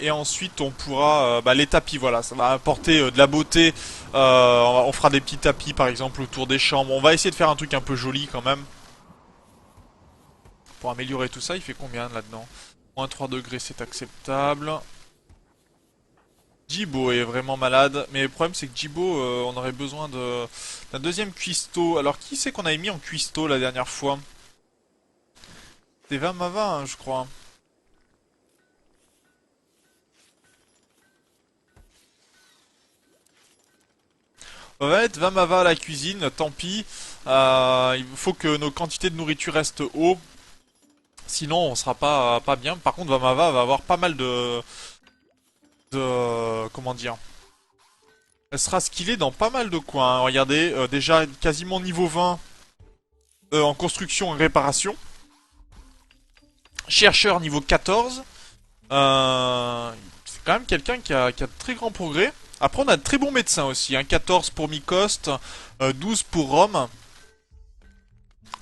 et ensuite on pourra les tapis, voilà, ça va apporter de la beauté. On fera des petits tapis par exemple autour des chambres. On va essayer de faire un truc un peu joli quand même pour améliorer tout ça. Il fait combien là-dedans? Moins 3 degrés, c'est acceptable. Jibo est vraiment malade, mais le problème c'est que Jibo, on aurait besoin d'un deuxième cuistot. Alors qui c'est qu'on avait mis en cuistot la dernière fois? C'était Vamava, hein, je crois. On va mettre Vamava à la cuisine, tant pis. Il faut que nos quantités de nourriture restent haut, sinon on sera pas bien. Par contre Vamava va avoir pas mal comment dire? Elle sera skillée dans pas mal de coins, hein. Regardez, déjà quasiment niveau 20 en construction et réparation. Chercheur niveau 14. C'est quand même quelqu'un qui a de très grands progrès. Après, on a de très bons médecins aussi, hein. 14 pour Mikost, 12 pour Rome.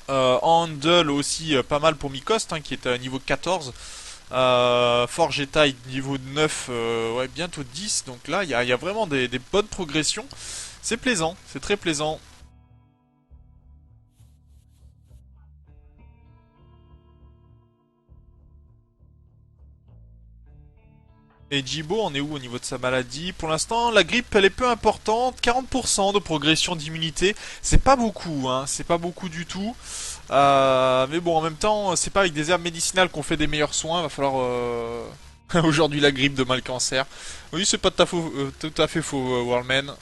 Handel aussi, pas mal pour Mikost, hein, qui est à niveau 14. Forge et taille niveau 9, ouais, bientôt 10. Donc là, il y a vraiment des bonnes progressions. C'est plaisant, c'est très plaisant. Et Jibo, on est où au niveau de sa maladie? Pour l'instant, la grippe, elle est peu importante. 40% de progression d'immunité. C'est pas beaucoup, hein. C'est pas beaucoup du tout. Mais bon, en même temps, c'est pas avec des herbes médicinales qu'on fait des meilleurs soins. Va falloir... aujourd'hui, la grippe, demain le cancer. Oui, c'est pas tout à fait faux, Worldman.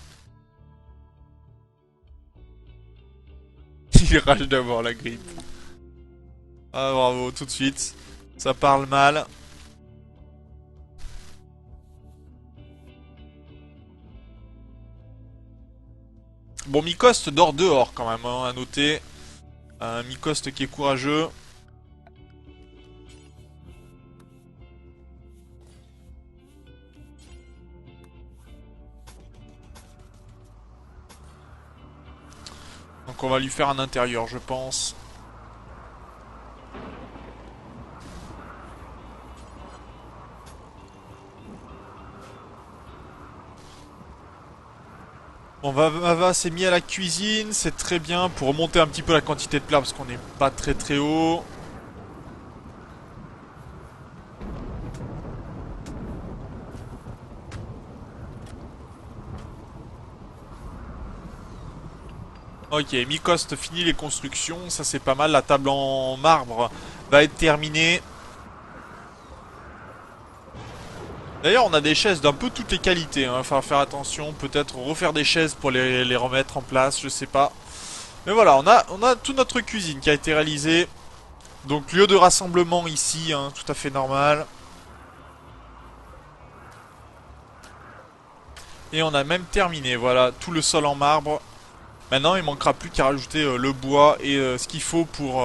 Il rage d'avoir la grippe. Ah, bravo, tout de suite. Ça parle mal. Bon, Mikost dort dehors quand même, hein, à noter. Mikost qui est courageux. Donc on va lui faire un intérieur, je pense. Bon, Vava s'est mis à la cuisine, c'est très bien pour remonter un petit peu la quantité de plats parce qu'on n'est pas très très haut. Ok, Mikost finit les constructions, ça c'est pas mal. La table en marbre va être terminée. D'ailleurs, on a des chaises d'un peu toutes les qualités, hein. Enfin, faire attention, peut-être refaire des chaises pour les remettre en place, je sais pas. Mais voilà, on a toute notre cuisine qui a été réalisée. Donc, lieu de rassemblement ici, hein, tout à fait normal. Et on a même terminé, voilà, tout le sol en marbre. Maintenant, il manquera plus qu'à rajouter le bois et ce qu'il faut pour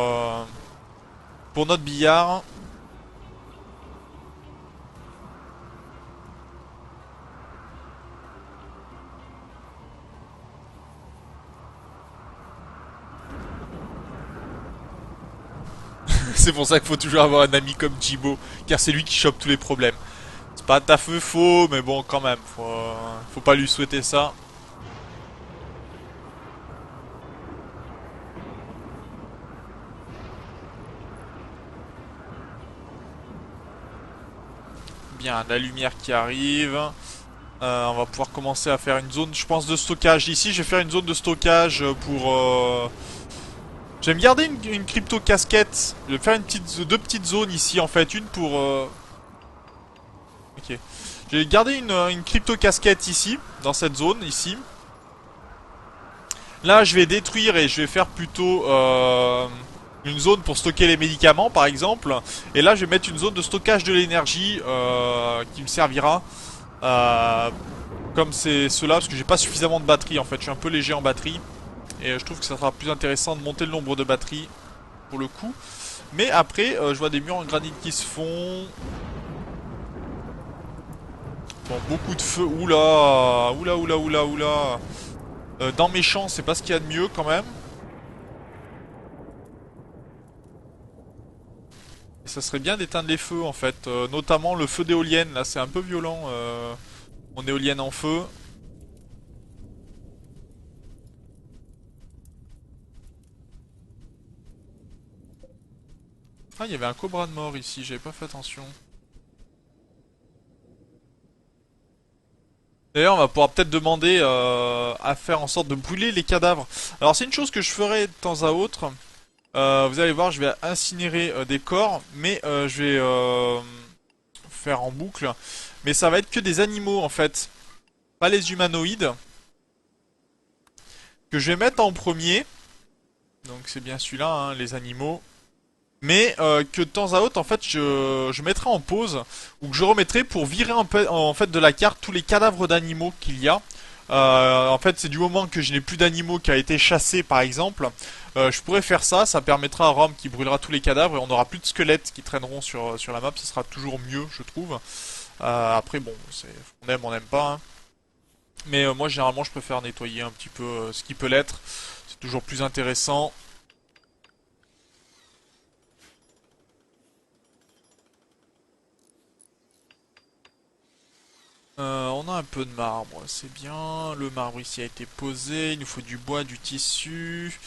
notre billard. C'est pour ça qu'il faut toujours avoir un ami comme Jibo, car c'est lui qui chope tous les problèmes. C'est pas ta feu faux, mais bon, quand même, faut pas lui souhaiter ça. Bien, la lumière qui arrive. On va pouvoir commencer à faire une zone, je pense, de stockage. Ici, je vais faire une zone de stockage pour... Je vais me garder une crypto casquette. Je vais faire deux petites zones ici, en fait. Une pour... Ok. Je vais garder une crypto casquette ici, dans cette zone, ici. Là, je vais détruire et je vais faire plutôt une zone pour stocker les médicaments, par exemple. Et là, je vais mettre une zone de stockage de l'énergie qui me servira. Comme c'est cela, parce que j'ai pas suffisamment de batterie en fait. Je suis un peu léger en batterie. Et je trouve que ça sera plus intéressant de monter le nombre de batteries pour le coup. Mais après, je vois des murs en granit qui se font. Bon, beaucoup de feu. Oula, oula, oula, oula, oula. Dans mes champs, c'est pas ce qu'il y a de mieux quand même. Ça serait bien d'éteindre les feux en fait, notamment le feu d'éolienne, là c'est un peu violent, mon éolienne en feu. Ah, il y avait un cobra de mort ici, j'avais pas fait attention. D'ailleurs, on va pouvoir peut-être demander à faire en sorte de brûler les cadavres. Alors c'est une chose que je ferai de temps à autre. Vous allez voir, je vais incinérer des corps, mais je vais faire en boucle. Mais ça va être que des animaux en fait, pas les humanoïdes, que je vais mettre en premier. Donc c'est bien celui-là, hein, les animaux. Mais que de temps à autre, en fait, je mettrai en pause, ou que je remettrai pour virer en fait de la carte tous les cadavres d'animaux qu'il y a. En fait, c'est du moment que je n'ai plus d'animaux qui a été chassé, par exemple, je pourrais faire ça. Ça permettra à Rome qui brûlera tous les cadavres et on n'aura plus de squelettes qui traîneront sur la map. Ce sera toujours mieux, je trouve. Après, bon, on n'aime pas, hein. Mais moi, généralement, je préfère nettoyer un petit peu ce qui peut l'être. C'est toujours plus intéressant. On a un peu de marbre, c'est bien. Le marbre ici a été posé. Il nous faut du bois, du tissu.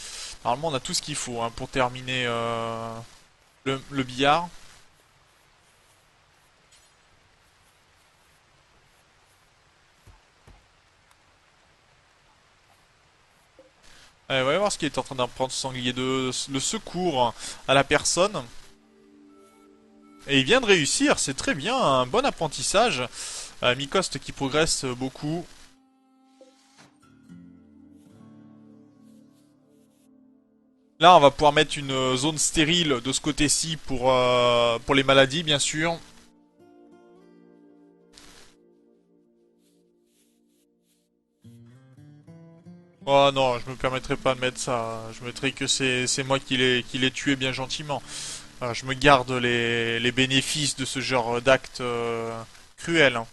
Normalement, on a tout ce qu'il faut, hein, pour terminer le billard. Allez, on va voir ce qu'il est en train d'apprendre ce sanglier de le secours à la personne. Et il vient de réussir, c'est très bien, un bon apprentissage. Mikost qui progresse beaucoup. Là, on va pouvoir mettre une zone stérile de ce côté-ci pour les maladies, bien sûr. Oh non, je me permettrai pas de mettre ça. Je mettrai que c'est moi qui l'ai tué bien gentiment. Je me garde les bénéfices de ce genre d'acte cruel, hein.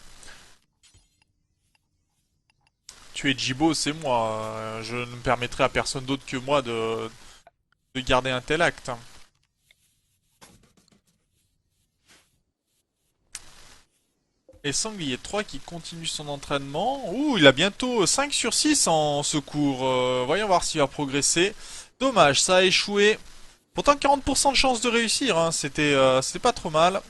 Tuer Jibo, c'est moi. Je ne permettrai à personne d'autre que moi de garder un tel acte, hein. Et Sanglier 3 qui continue son entraînement. Ouh, il a bientôt 5 sur 6 en secours. Voyons voir s'il va progresser. Dommage, ça a échoué. Pourtant 40% de chance de réussir, hein. C'était pas trop mal.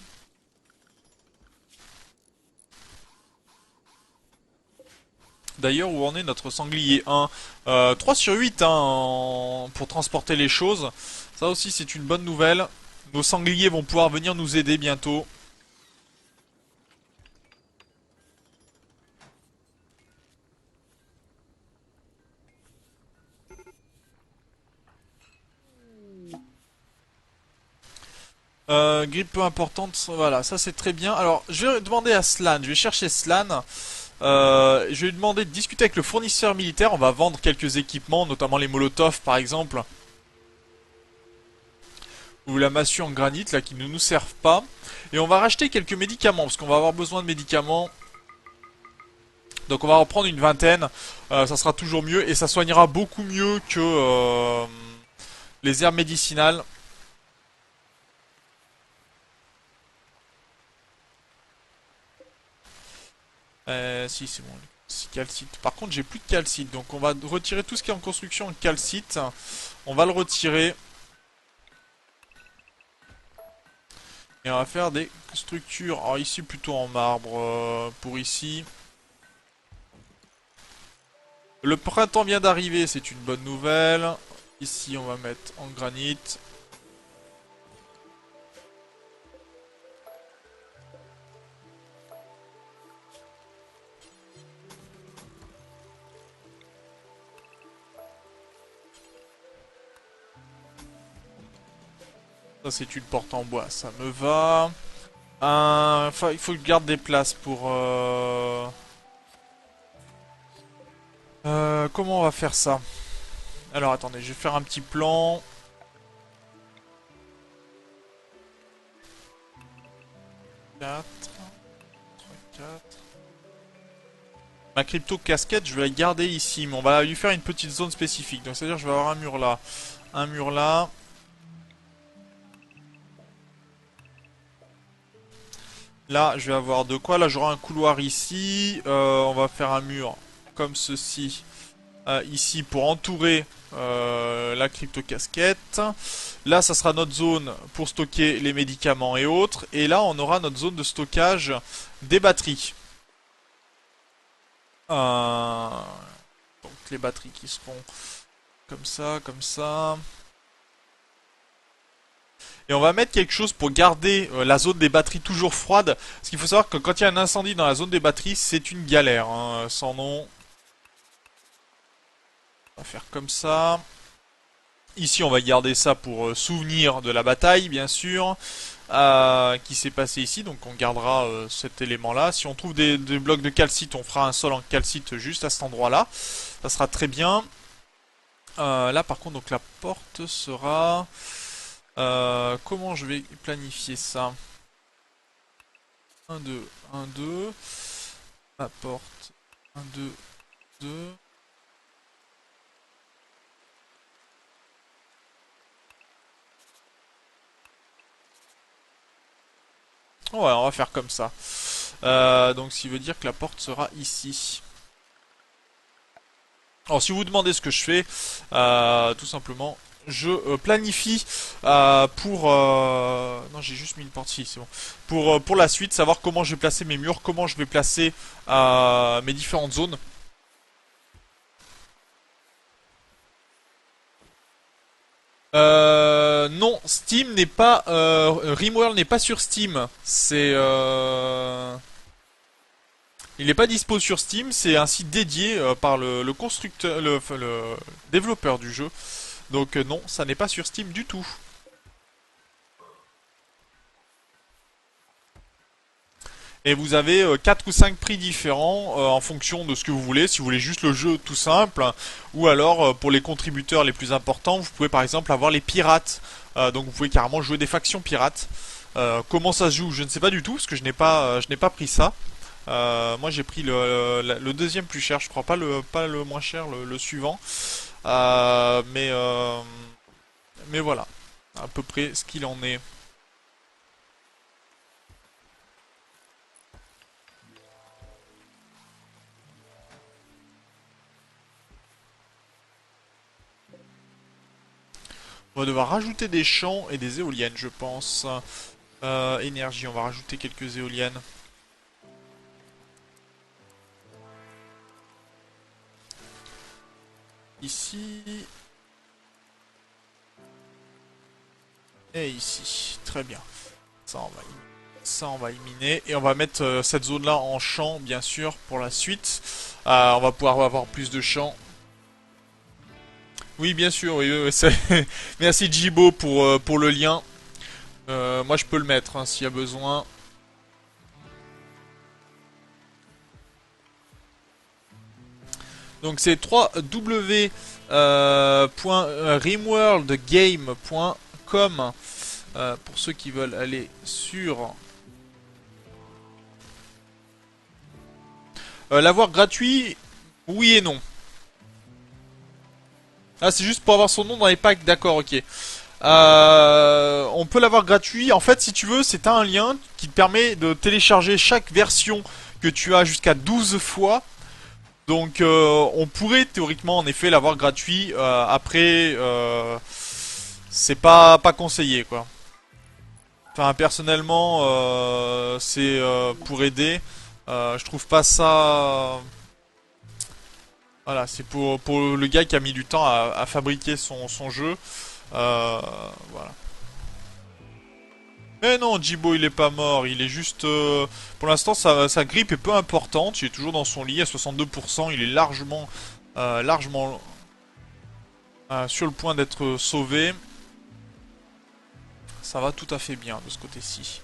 D'ailleurs, où en est notre sanglier 1? 3 sur 8, hein, pour transporter les choses. Ça aussi, c'est une bonne nouvelle. Nos sangliers vont pouvoir venir nous aider bientôt. Grippe peu importante, voilà, ça c'est très bien. Alors, je vais demander à Slan, je vais chercher Slan. Je vais lui demander de discuter avec le fournisseur militaire. On va vendre quelques équipements, notamment les molotovs par exemple. Ou la massue en granit là qui ne nous servent pas. Et on va racheter quelques médicaments parce qu'on va avoir besoin de médicaments. Donc on va en prendre une vingtaine. Ça sera toujours mieux et ça soignera beaucoup mieux que les herbes médicinales. Si c'est bon. Si calcite. Par contre j'ai plus de calcite. Donc on va retirer tout ce qui est en construction en calcite. On va le retirer. Et on va faire des structures. Alors ici plutôt en marbre pour ici. Le printemps vient d'arriver, c'est une bonne nouvelle. Ici on va mettre en granit. Ça c'est une porte en bois, ça me va. Il faut que je garde des places pour... comment on va faire ça? Alors attendez, je vais faire un petit plan. Quatre, 4. Ma crypto casquette, je vais la garder ici, mais on va lui faire une petite zone spécifique. Donc c'est-à-dire que je vais avoir un mur là, un mur là. Là, je vais avoir de quoi. Là, j'aurai un couloir ici. On va faire un mur comme ceci. Ici pour entourer la crypto-casquette. Là, ça sera notre zone pour stocker les médicaments et autres. Et là, on aura notre zone de stockage des batteries. Euh, Donc les batteries qui seront comme ça, comme ça. Et on va mettre quelque chose pour garder la zone des batteries toujours froide. Parce qu'il faut savoir que quand il y a un incendie dans la zone des batteries, c'est une galère. Hein. Sans nom. On va faire comme ça. Ici, on va garder ça pour souvenir de la bataille, bien sûr, qui s'est passée ici. Donc, on gardera cet élément-là. Si on trouve des blocs de calcite, on fera un sol en calcite juste à cet endroit-là. Ça sera très bien. Là, par contre, donc la porte sera... comment je vais planifier ça? 1, 2, 1, 2. La porte. 1, 2, 2. Ouais, on va faire comme ça. Donc, ce qui veut dire que la porte sera ici. Alors, si vous vous demandez ce que je fais, tout simplement, je planifie pour... Non, j'ai juste mis une porte ici, c'est bon. Pour la suite, savoir comment je vais placer mes murs, comment je vais placer mes différentes zones. Non, Steam n'est pas... RimWorld n'est pas sur Steam. C'est... Il n'est pas dispo sur Steam, c'est un site dédié par le constructeur, le développeur du jeu. Donc non, ça n'est pas sur Steam du tout. Et vous avez 4 ou 5 prix différents en fonction de ce que vous voulez. Si vous voulez juste le jeu tout simple, ou alors pour les contributeurs les plus importants, vous pouvez par exemple avoir les pirates. Donc vous pouvez carrément jouer des factions pirates. Comment ça se joue, je ne sais pas du tout, parce que je n'ai pas pris ça. Moi j'ai pris le deuxième plus cher, je crois pas le moins cher, le suivant. Euh, mais euh, mais voilà, à peu près ce qu'il en est. On va devoir rajouter des champs et des éoliennes, je pense. Énergie, on va rajouter quelques éoliennes. Ici. Et ici. Très bien. Ça, on va éliminer. Et on va mettre cette zone-là en champ, bien sûr, pour la suite. On va pouvoir avoir plus de champs. Oui, bien sûr. Oui, oui, oui, merci Jibo pour le lien. Moi, je peux le mettre hein, s'il y a besoin. Donc c'est www.rimworldgame.com pour ceux qui veulent aller sur l'avoir gratuit. Oui et non. Ah, c'est juste pour avoir son nom dans les packs, d'accord, ok. On peut l'avoir gratuit. En fait, si tu veux, c'est un lien qui te permet de télécharger chaque version que tu as jusqu'à 12 fois. Donc, on pourrait théoriquement, en effet, l'avoir gratuit. Après, c'est pas conseillé, quoi. Enfin, personnellement, c'est pour aider. Je trouve pas ça. Voilà, c'est pour le gars qui a mis du temps à fabriquer son jeu. Voilà. Mais non, Jibo il est pas mort, il est juste... pour l'instant sa grippe est peu importante, il est toujours dans son lit à 62%, il est largement sur le point d'être sauvé. Ça va tout à fait bien de ce côté-ci.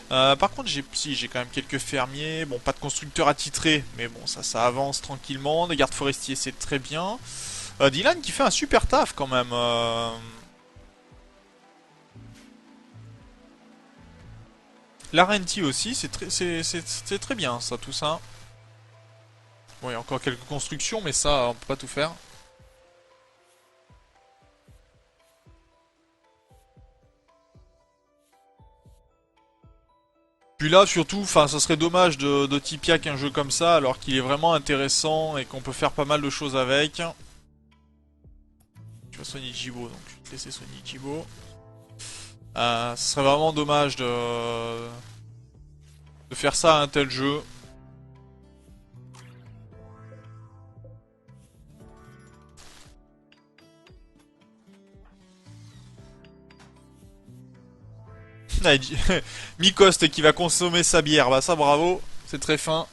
Par contre j'ai quand même quelques fermiers, bon pas de constructeurs attitrés, mais bon ça avance tranquillement, des gardes forestiers c'est très bien. Dylan qui fait un super taf quand même. L'Arenti aussi, c'est très bien ça, tout ça. Bon, il y a encore quelques constructions, mais ça, on peut pas tout faire. Puis là, surtout, enfin, ça serait dommage de typier un jeu comme ça, alors qu'il est vraiment intéressant et qu'on peut faire pas mal de choses avec. Tu vois soigner Jibo, donc je vais te laisser soigner Jibo. Ce serait vraiment dommage de faire ça à un tel jeu. Mikost qui va consommer sa bière, bah ça bravo, c'est très fin.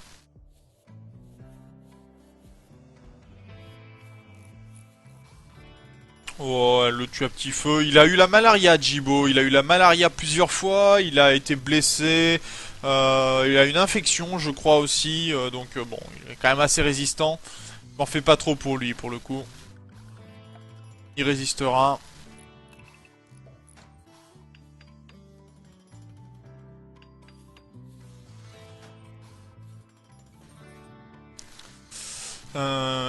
Oh, le tue à petit feu. Il a eu la malaria, Jibo. Il a eu la malaria plusieurs fois. Il a été blessé. Il a une infection, je crois aussi. Donc bon, il est quand même assez résistant. Je m'en fais pas trop pour lui, pour le coup. Il résistera.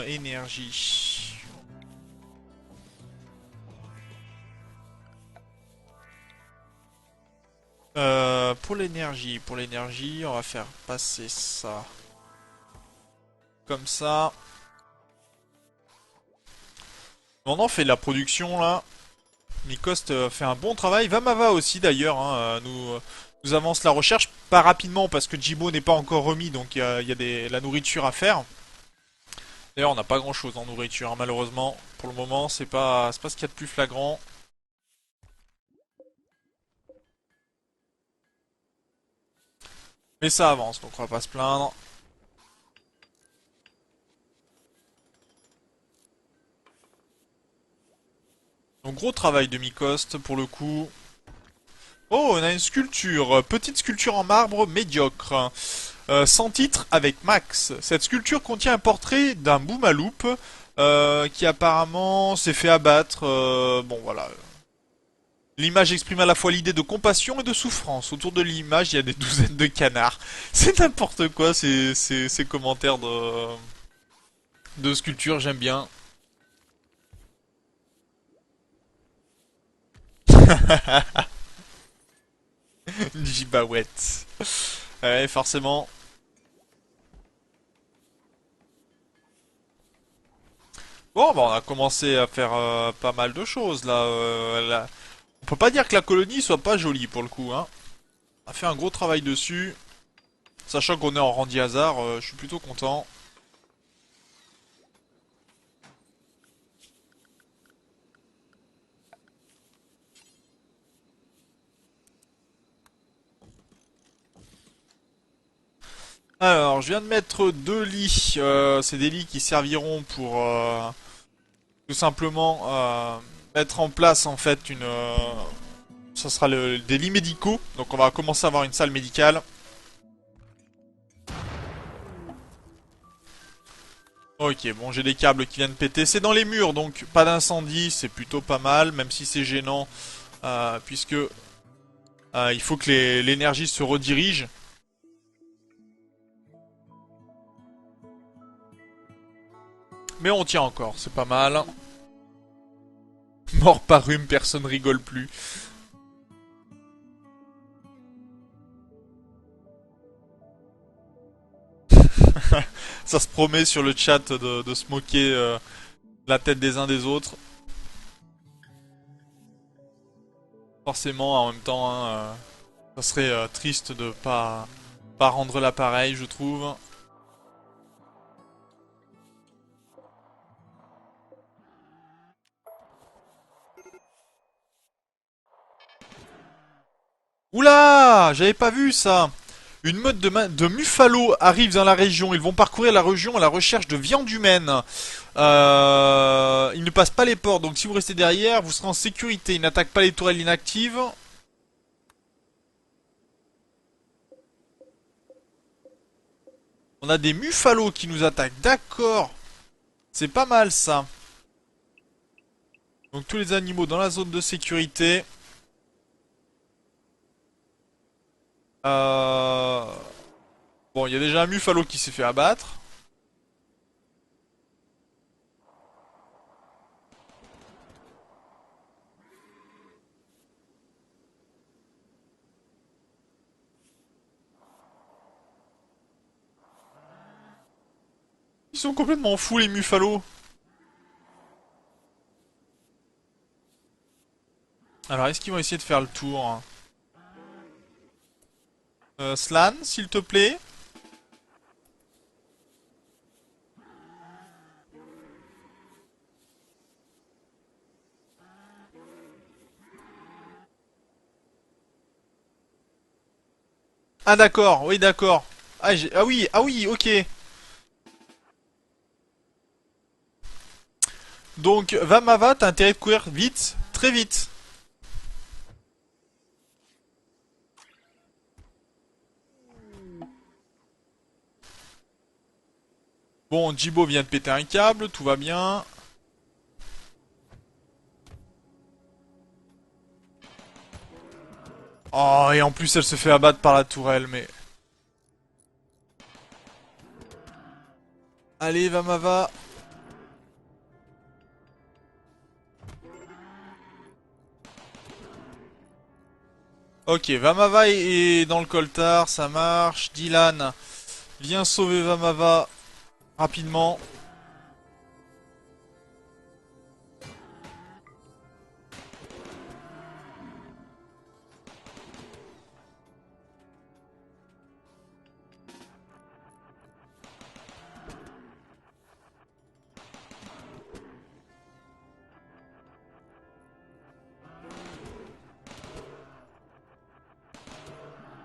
Énergie. Pour l'énergie, on va faire passer ça comme ça. On en fait de la production là. Mikost fait un bon travail. Vamava aussi d'ailleurs, hein, nous avance la recherche. Pas rapidement parce que Jibo n'est pas encore remis, donc il y a la nourriture à faire. D'ailleurs, on n'a pas grand chose en nourriture, hein, malheureusement. Pour le moment, c'est pas ce qu'il y a de plus flagrant. Mais ça avance, donc on va pas se plaindre. Donc gros travail de Mikost pour le coup. Oh, on a une sculpture, petite sculpture en marbre médiocre. Sans titre avec Max. Cette sculpture contient un portrait d'un Boumaloup qui apparemment s'est fait abattre. Bon voilà. L'image exprime à la fois l'idée de compassion et de souffrance. Autour de l'image, il y a des douzaines de canards. C'est n'importe quoi ces commentaires de sculpture, j'aime bien. Gibawette. Ouais, forcément. Bon, bah on a commencé à faire pas mal de choses là. On peut pas dire que la colonie soit pas jolie pour le coup, hein. On a fait un gros travail dessus. Sachant qu'on est en Randy Hazard, je suis plutôt content. Alors, je viens de mettre deux lits. C'est des lits qui serviront pour tout simplement mettre en place en fait une. Ça sera des lits médicaux. Donc, on va commencer à avoir une salle médicale. Ok, bon, j'ai des câbles qui viennent péter. C'est dans les murs, donc pas d'incendie, c'est plutôt pas mal, même si c'est gênant, puisque il faut que l'énergie se redirige. Mais on tient encore, c'est pas mal. Mort par rhume, personne rigole plus. Ça se promet sur le chat de se moquer la tête des uns des autres. Forcément, en même temps, hein, ça serait triste de pas rendre l'appareil, je trouve. Oula, j'avais pas vu ça. Une meute de Muffalo arrive dans la région. Ils vont parcourir la région à la recherche de viande humaine. Ils ne passent pas les portes, donc si vous restez derrière, vous serez en sécurité. Ils n'attaquent pas les tourelles inactives. On a des Muffalos qui nous attaquent. D'accord. C'est pas mal ça. Donc tous les animaux dans la zone de sécurité. Euh... Bon, il y a déjà un Muffalo qui s'est fait abattre. sont complètement fous les Muffalos. Alors, est-ce qu'ils vont essayer de faire le tour, hein? Slan, s'il te plaît. Ah d'accord, oui d'accord. Ah oui, ok. Donc, Vamava, t'as intérêt de courir vite, très vite. Bon, Jibo vient de péter un câble, tout va bien. Oh, et en plus elle se fait abattre par la tourelle, mais... Allez, Vamava. Ok, Vamava est dans le coltard, ça marche. Dylan, viens sauver Vamava rapidement.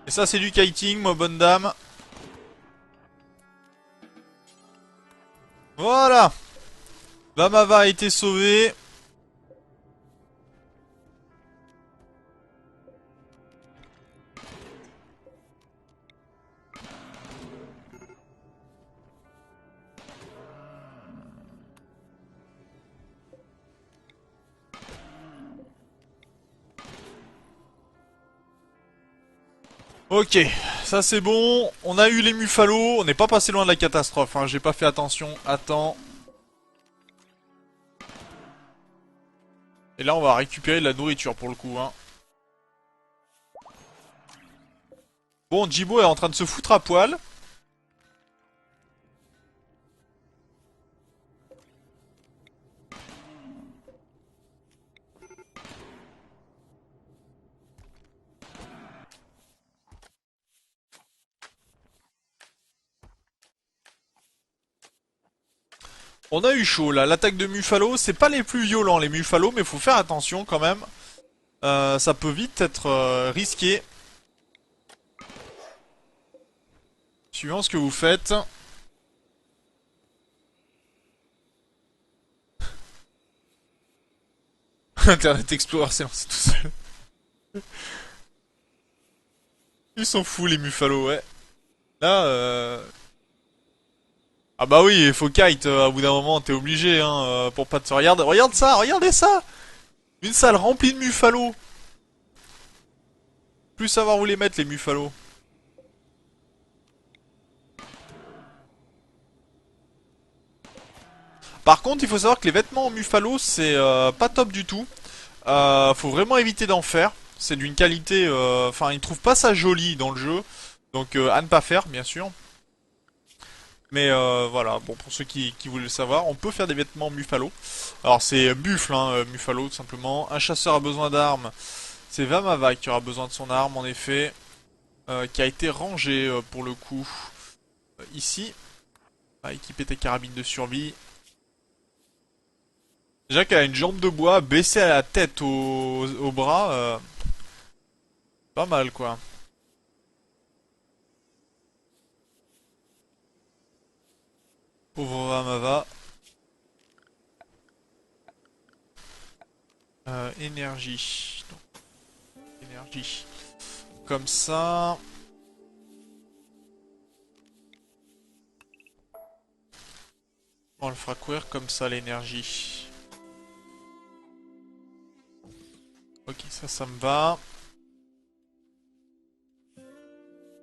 Et ça c'est du kiting, ma bonne dame. Voilà. Vamava a été sauvé. Ok, ça c'est bon. On a eu les Muffalos. On n'est pas passé loin de la catastrophe, hein. J'ai pas fait attention. Attends. Et là on va récupérer de la nourriture pour le coup, hein. Bon, Jibo est en train de se foutre à poil. On a eu chaud là, l'attaque de Muffalo, c'est pas les plus violents les Muffalos, mais faut faire attention quand même. Ça peut vite être risqué. Suivant ce que vous faites. Internet Explorer s'est lancé tout seul. Ils sont fous les Muffalos, ouais. Là, ah bah oui, il faut kite, à bout d'un moment, t'es obligé, hein, pour pas te... Regarde ça, regardez ça. Une salle remplie de Muffalos. Plus savoir où les mettre, les Muffalos. Par contre, il faut savoir que les vêtements en Muffalo, c'est pas top du tout. Faut vraiment éviter d'en faire. C'est d'une qualité... Enfin, ils trouvent pas ça joli dans le jeu. Donc, à ne pas faire, bien sûr. Mais voilà, bon, pour ceux qui voulaient le savoir, on peut faire des vêtements Muffalo. Alors, c'est buffle, hein, Muffalo, tout simplement. Un chasseur a besoin d'armes. C'est Vamava qui aura besoin de son arme, en effet. Qui a été rangé, pour le coup, ici. À équiper tes carabines de survie. Déjà qu'elle a une jambe de bois baissée à la tête au bras, pas mal quoi. Pauvre Ramava. Énergie. Donc, énergie. Comme ça. On le fera courir comme ça l'énergie. Ok, ça me va.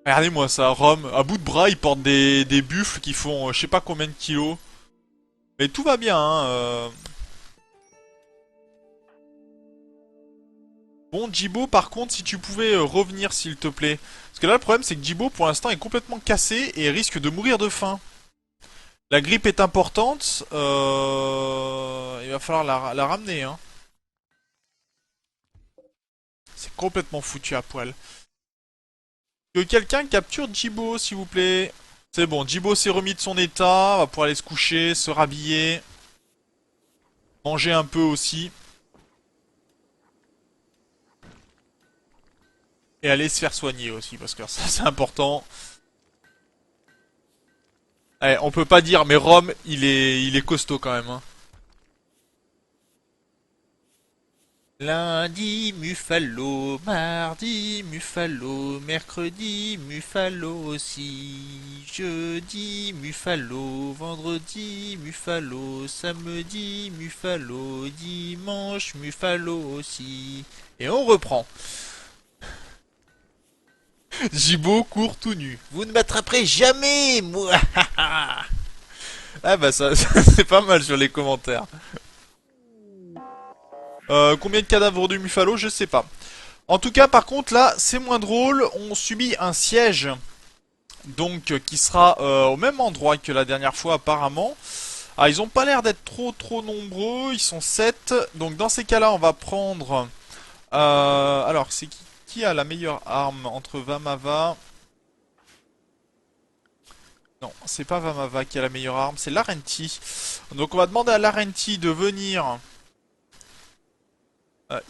Regardez-moi ça, Rome, à bout de bras, il porte des buffles qui font je sais pas combien de kilos. Mais tout va bien, hein. Bon, Jibo, par contre, si tu pouvais revenir, s'il te plaît. Parce que là, le problème, c'est que Jibo, pour l'instant, est complètement cassé et risque de mourir de faim. La grippe est importante. Il va falloir la ramener, hein. C'est complètement foutu à poil. Que quelqu'un capture Jibo, s'il vous plaît. C'est bon, Jibo s'est remis de son état. Va pouvoir aller se coucher, se rhabiller. Manger un peu aussi. Et aller se faire soigner aussi, parce que ça c'est important. Eh, on peut pas dire, mais Rome, il est costaud quand même, hein. Lundi, Muffalo, mardi, Muffalo, mercredi, Muffalo aussi, jeudi, Muffalo, vendredi, Muffalo, samedi, Muffalo, dimanche, Muffalo aussi. Et on reprend. Jibo court tout nu. Vous ne m'attraperez jamais, moi. Ah bah ça c'est pas mal sur les commentaires. Combien de cadavres du Muffalo, je sais pas. En tout cas, par contre, là, c'est moins drôle. On subit un siège, donc qui sera au même endroit que la dernière fois, apparemment. Ah, ils ont pas l'air d'être trop nombreux. Ils sont 7. Donc dans ces cas-là, on va prendre. Alors, c'est qui a la meilleure arme entre Vamava? Non, c'est pas Vamava qui a la meilleure arme, c'est Larentie. Donc on va demander à Larentie de venir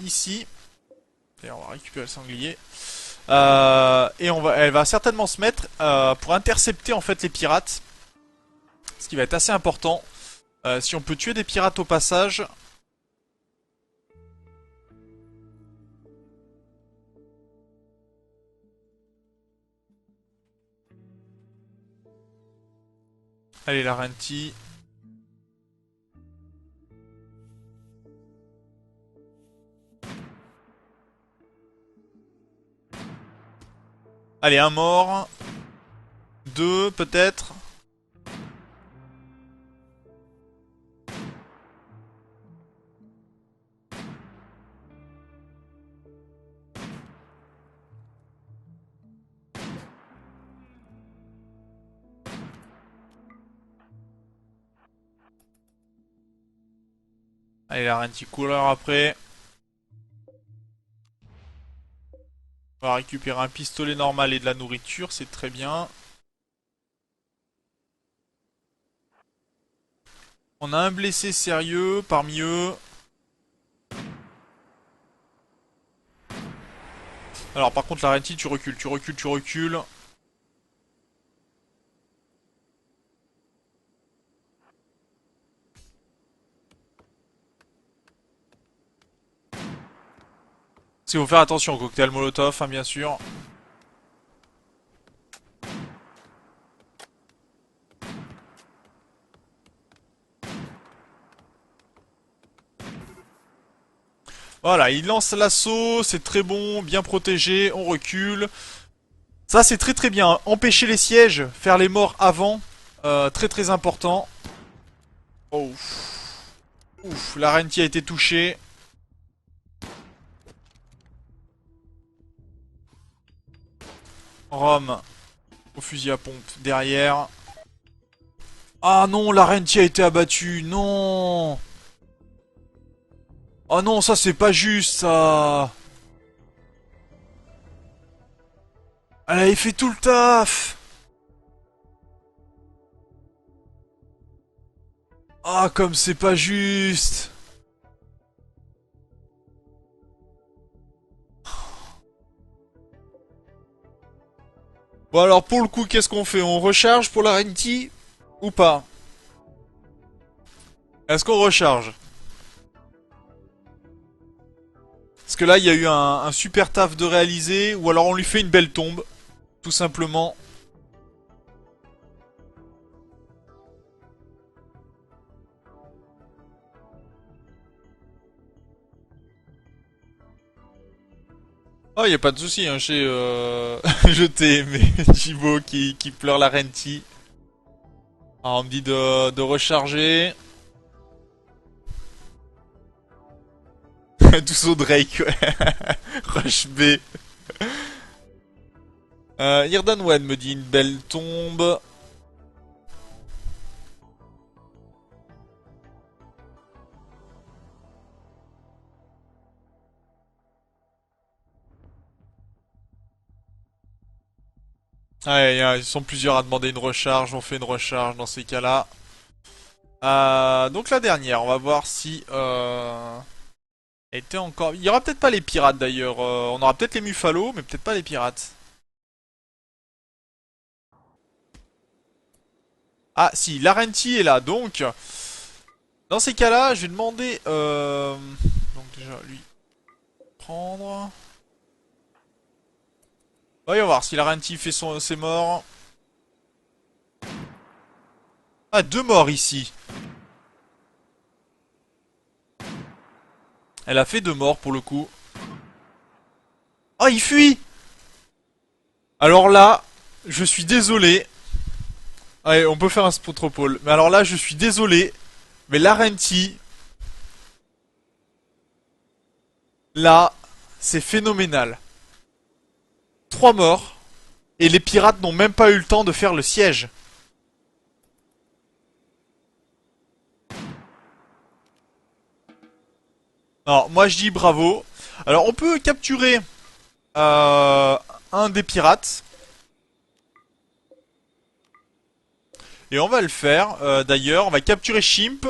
ici. Et on va récupérer le sanglier. Et elle va certainement se mettre pour intercepter en fait les pirates. Ce qui va être assez important. Si on peut tuer des pirates au passage. Allez, Larentie. Allez, un mort. Deux, peut-être. Allez, Larentie couleur après. On va récupérer un pistolet normal et de la nourriture, c'est très bien. On a un blessé sérieux parmi eux. Alors par contre, Larentie, tu recules, tu recules, tu recules. Il faut faire attention au cocktail Molotov, hein, bien sûr. Voilà, il lance l'assaut, c'est très bon, bien protégé, on recule. Ça c'est très bien. Empêcher les sièges, faire les morts avant, très important. Oh, ouf, la Renti a été touchée. Rome, au fusil à pompe, derrière. Ah non, la Renti a été abattue, non. Oh non, ça c'est pas juste, ça. Elle avait fait tout le taf. Ah, comme c'est pas juste. Bon alors pour le coup, qu'est-ce qu'on fait? On recharge pour la Renti ou pas? Est-ce qu'on recharge? Parce que là, il y a eu un super taf de réaliser, ou alors on lui fait une belle tombe, tout simplement. Oh, y a pas de souci, hein, je t'ai aimé, Jibo qui pleure la Renti. Alors, on me dit de recharger. Tous au Drake, ouais. Rush B. Irdanwen me dit une belle tombe. Ouais, ils sont plusieurs à demander une recharge. On fait une recharge dans ces cas-là. Donc la dernière, on va voir si... était encore... Il y aura peut-être pas les pirates d'ailleurs. On aura peut-être les Muffalos, mais peut-être pas les pirates. Ah si, Larentie est là, donc... Dans ces cas-là, je vais demander... Donc déjà, lui, prendre... Voyons voir si Larentie fait ses morts. Ah, deux morts ici. Elle a fait deux morts pour le coup. Oh, il fuit! Alors là, je suis désolé. Allez, on peut faire un spotropole. Mais alors là, je suis désolé. Mais Larentie, là, c'est phénoménal. Trois morts. Et les pirates n'ont même pas eu le temps de faire le siège. Alors, moi je dis bravo. Alors, on peut capturer euh, un des pirates. Et on va le faire. D'ailleurs, on va capturer Shimp.